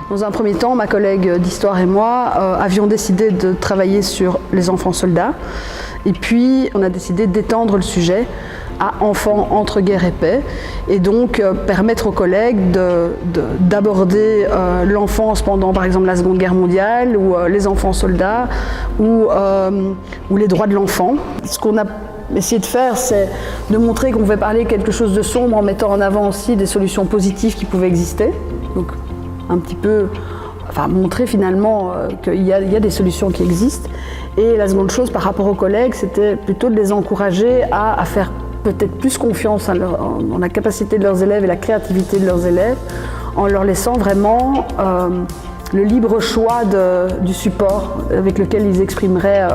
Dans un premier temps, ma collègue d'histoire et moi avions décidé de travailler sur les enfants soldats. Et puis, on a décidé d'étendre le sujet à enfants entre guerre et paix, et donc permettre aux collègues d'aborder l'enfance pendant, par exemple, la Seconde Guerre mondiale, ou les enfants soldats, ou les droits de l'enfant. Ce qu'on a essayé de faire, c'est de montrer qu'on pouvait parler quelque chose de sombre en mettant en avant aussi des solutions positives qui pouvaient exister. Donc, un petit peu, montrer finalement qu'il y a des solutions qui existent. Et la seconde chose par rapport aux collègues, c'était plutôt de les encourager à faire peut-être plus confiance en la capacité de leurs élèves et la créativité de leurs élèves, en leur laissant vraiment le libre choix du support avec lequel ils exprimeraient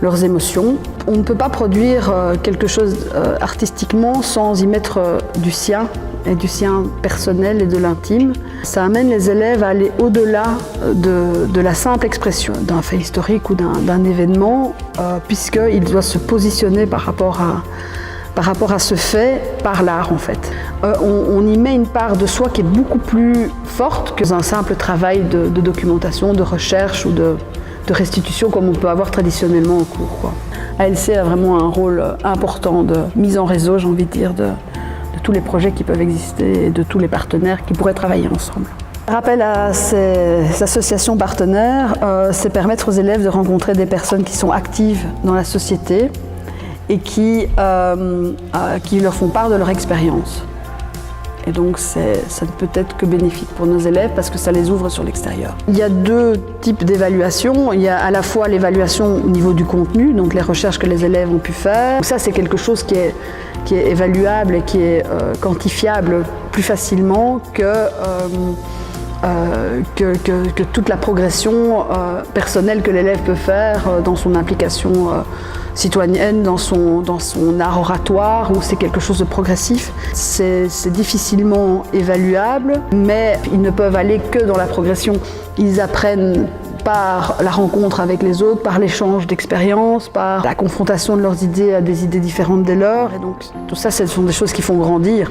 leurs émotions. On ne peut pas produire quelque chose artistiquement sans y mettre du sien, et du sien personnel et de l'intime. Ça amène les élèves à aller au-delà de la simple expression d'un fait historique ou d'un événement, puisqu'ils doivent se positionner par rapport à ce fait par l'art en fait. On y met une part de soi qui est beaucoup plus forte que un simple travail de documentation, de recherche ou de restitution comme on peut avoir traditionnellement en cours, quoi. ALC a vraiment un rôle important de mise en réseau, j'ai envie de dire, de tous les projets qui peuvent exister et de tous les partenaires qui pourraient travailler ensemble. Rappel à ces associations partenaires, c'est permettre aux élèves de rencontrer des personnes qui sont actives dans la société et qui leur font part de leur expérience. Et donc ça ne peut être que bénéfique pour nos élèves parce que ça les ouvre sur l'extérieur. Il y a deux types d'évaluation. Il y a à la fois l'évaluation au niveau du contenu, donc les recherches que les élèves ont pu faire. Ça, c'est quelque chose qui est évaluable et qui est quantifiable plus facilement que toute la progression personnelle que l'élève peut faire dans son implication citoyenne, dans son art oratoire, où c'est quelque chose de progressif. C'est difficilement évaluable, mais ils ne peuvent aller que dans la progression. Ils apprennent par la rencontre avec les autres, par l'échange d'expériences, par la confrontation de leurs idées à des idées différentes des leurs. Et donc tout ça, ce sont des choses qui font grandir.